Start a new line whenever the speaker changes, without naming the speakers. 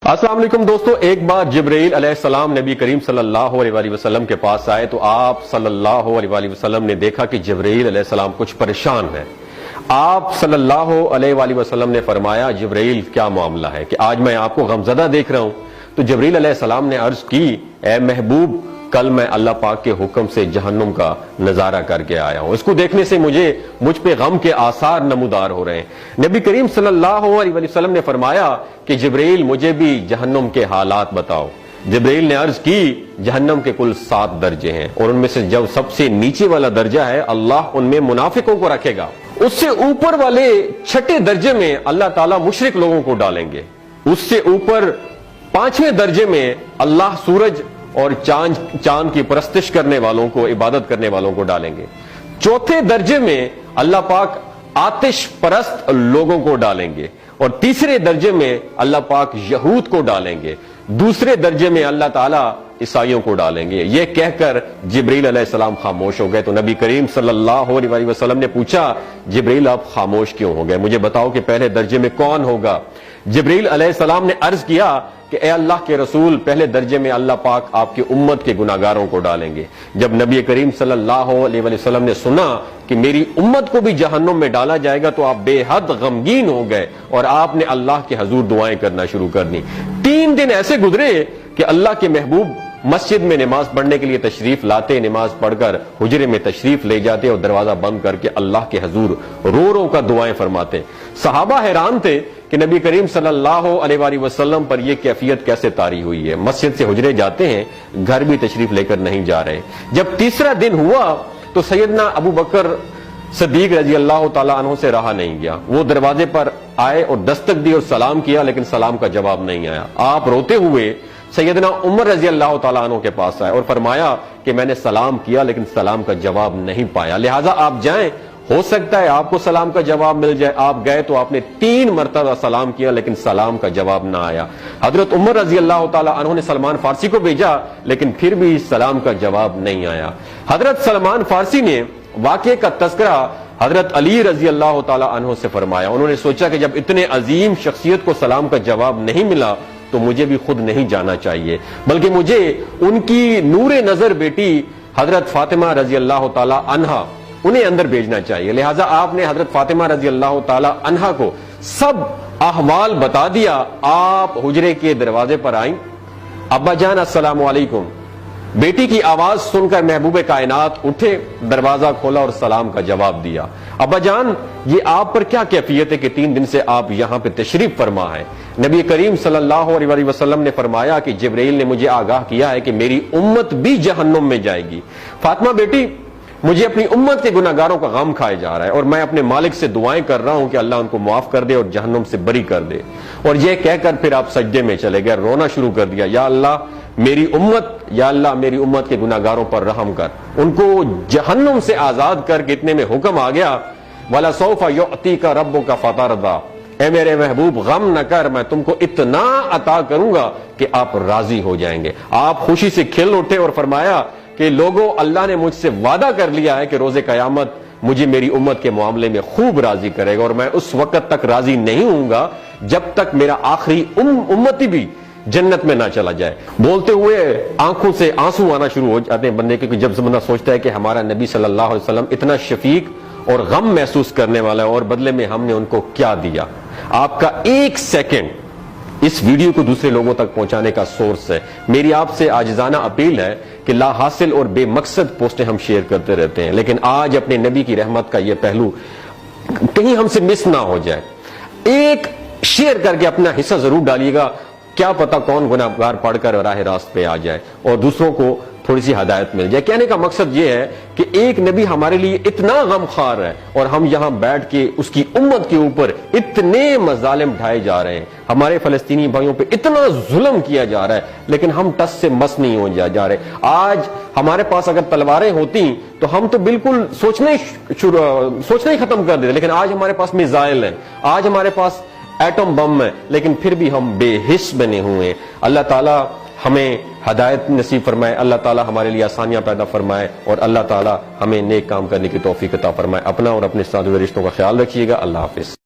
السلام علیکم دوستو، ایک بار جبرائیل علیہ السلام نبی کریم صلی اللہ علیہ وسلم کے پاس آئے تو آپ صلی اللہ علیہ وسلم نے دیکھا کہ جبرائیل علیہ السلام کچھ پریشان ہے۔ آپ صلی اللہ علیہ وسلم نے فرمایا جبرائیل کیا معاملہ ہے کہ آج میں آپ کو غمزدہ دیکھ رہا ہوں؟ تو جبرائیل علیہ السلام نے عرض کی اے محبوب، کل میں اللہ پاک کے حکم سے جہنم کا نظارہ کر کے آیا ہوں، اس کو دیکھنے سے مجھ پہ غم کے آثار نمودار ہو رہے ہیں۔ نبی کریم صلی اللہ علیہ وسلم نے فرمایا کہ جبرائیل مجھے بھی جہنم کے حالات بتاؤ۔ جبرائیل نے عرض کی جہنم کے کل 7 درجے ہیں اور ان میں سے جو سب سے نیچے والا درجہ ہے اللہ ان میں منافقوں کو رکھے گا، اس سے اوپر والے 6 درجے میں اللہ تعالیٰ مشرک لوگوں کو ڈالیں گے، اس سے اوپر 5ویں درجے میں اللہ سورج اور چاند کی پرستش کرنے والوں کو، عبادت کرنے والوں کو ڈالیں گے، 4تھے درجے میں اللہ پاک آتش پرست لوگوں کو ڈالیں گے، اور 3رے درجے میں اللہ پاک یہود کو ڈالیں گے، 2 درجے میں اللہ تعالیٰ عیسائیوں کو ڈالیں گے۔ یہ کہہ کر جبرائیل علیہ السلام خاموش ہو گئے تو نبی کریم صلی اللہ علیہ وسلم نے پوچھا جبرائیل آپ خاموش کیوں ہو گئے؟ مجھے بتاؤ کہ پہلے درجے میں کون ہوگا؟ جبرائیل علیہ السلام نے عرض کیا کہ اے اللہ کے رسول، پہلے درجے میں اللہ پاک آپ کی امت کے گناہگاروں کو ڈالیں گے۔ جب نبی کریم صلی اللہ علیہ وسلم نے سنا کہ میری امت کو بھی جہنم میں ڈالا جائے گا تو آپ بے حد غمگین ہو گئے اور آپ نے اللہ کے حضور دعائیں کرنا شروع کر دی۔ 3 دن ایسے گزرے کہ اللہ کے محبوب مسجد میں نماز پڑھنے کے لیے تشریف لاتے، نماز پڑھ کر حجرے میں تشریف لے جاتے اور دروازہ بند کر کے اللہ کے حضور رو رو کر دعائیں فرماتے۔ صحابہ حیران تھے کہ نبی کریم صلی اللہ علیہ وسلم پر یہ کیفیت کیسے طاری ہوئی ہے، مسجد سے حجرے جاتے ہیں، گھر بھی تشریف لے کر نہیں جا رہے۔ جب 3را دن ہوا تو سیدنا ابو بکر صدیق رضی اللہ تعالیٰ عنہ سے رہا نہیں گیا، وہ دروازے پر آئے اور دستک دی اور سلام کیا، لیکن سلام کا جواب نہیں آیا۔ آپ روتے ہوئے سیدنا عمر رضی اللہ تعالیٰ عنہ کے پاس آئے اور فرمایا کہ میں نے سلام کیا لیکن سلام کا جواب نہیں پایا، لہٰذا آپ جائیں، ہو سکتا ہے آپ کو سلام کا جواب مل جائے۔ آپ گئے تو آپ نے 3 مرتبہ سلام کیا لیکن سلام کا جواب نہ آیا۔ حضرت عمر رضی اللہ تعالیٰ عنہ نے سلمان فارسی کو بھیجا لیکن پھر بھی سلام کا جواب نہیں آیا۔ حضرت سلمان فارسی نے واقعے کا تذکرہ حضرت علی رضی اللہ تعالیٰ عنہ سے فرمایا۔ انہوں نے سوچا کہ جب اتنے عظیم شخصیت کو سلام کا جواب نہیں ملا تو مجھے بھی خود نہیں جانا چاہیے، بلکہ مجھے ان کی نور نظر بیٹی حضرت فاطمہ رضی اللہ تعالیٰ عنہا انہیں اندر بھیجنا چاہیے۔ لہٰذا آپ نے حضرت فاطمہ رضی اللہ تعالیٰ عنہا کو سب احوال بتا دیا۔ آپ حجرے کے دروازے پر آئیں، ابا جان السلام علیکم۔ بیٹی کی آواز سن کر محبوب کائنات اٹھے، دروازہ کھولا اور سلام کا جواب دیا۔ ابا جان یہ آپ پر کیا کیفیت ہے کہ 3 دن سے آپ یہاں پہ تشریف فرما ہے؟ نبی کریم صلی اللہ علیہ وسلم نے فرمایا کہ جبرائیل نے مجھے آگاہ کیا ہے کہ میری امت بھی جہنم میں جائے گی۔ فاطمہ بیٹی، مجھے اپنی امت کے گناہگاروں کا غم کھائے جا رہا ہے اور میں اپنے مالک سے دعائیں کر رہا ہوں کہ اللہ ان کو معاف کر دے اور جہنم سے بری کر دے۔ اور یہ کہہ کر پھر آپ سجدے میں چلے گئے، رونا شروع کر دیا، یا اللہ میری امت کے گناہگاروں پر رحم کر، ان کو جہنم سے آزاد کر کے اتنے میں حکم آ گیا وَلَسَوْفَ يُعْطِيكَ رَبُّكَ فَتَرْضَىٰ، اے میرے محبوب غم نہ کر، میں تم کو اتنا عطا کروں گا کہ آپ راضی ہو جائیں گے۔ آپ خوشی سے کھل اٹھے اور فرمایا کہ لوگوں، اللہ نے مجھ سے وعدہ کر لیا ہے کہ روز قیامت مجھے میری امت کے معاملے میں خوب راضی کرے گا، اور میں اس وقت تک راضی نہیں ہوں گا جب تک میرا آخری امتی بھی جنت میں نہ چلا جائے۔ بولتے ہوئے آنکھوں سے آنسو آنا شروع ہو جاتے ہیں بندے کے، جب بندہ سوچتا ہے کہ ہمارا نبی صلی اللہ علیہ وسلم اتنا شفیق اور غم محسوس کرنے والا ہے اور بدلے میں ہم نے ان کو کیا دیا۔ آپ کا 1 سیکنڈ اس ویڈیو کو دوسرے لوگوں تک پہنچانے کا سورس ہے۔ میری آپ سے عاجزانہ اپیل ہے کہ لا حاصل اور بے مقصد پوسٹیں ہم شیئر کرتے رہتے ہیں، لیکن آج اپنے نبی کی رحمت کا یہ پہلو کہیں ہم سے مس نہ ہو جائے۔ ایک شیئر کر کے اپنا حصہ ضرور ڈالیے گا، کیا پتا کون گناہگار پڑھ کر راہ راست پہ آ جائے اور دوسروں کو تھوڑی سی ہدایت مل جائے۔ کہنے کا مقصد یہ ہے کہ ایک نبی ہمارے لیے اتنا غم خوار ہے اور ہم یہاں بیٹھ کے اس کی امت کے اوپر اتنے مظالم ڈھائے جا رہے ہیں، ہمارے فلسطینی بھائیوں پہ اتنا ظلم کیا جا رہا ہے، لیکن ہم ٹس سے مس نہیں ہو جا رہے۔ آج ہمارے پاس اگر تلواریں ہوتی تو ہم تو بالکل سوچنا ہی ختم کر دیتے، لیکن آج ہمارے پاس میزائل ہیں، آج ہمارے پاس ایٹم بم ہے، لیکن پھر بھی ہم بے حس بنے ہوئے ہیں۔ اللہ تعالیٰ ہمیں ہدایت نصیب فرمائے، اللہ تعالیٰ ہمارے لیے آسانیاں پیدا فرمائے اور اللہ تعالیٰ ہمیں نیک کام کرنے کی توفیق عطا فرمائے۔ اپنا اور اپنے ساتھ رشتوں کا خیال رکھیے گا۔ اللہ حافظ۔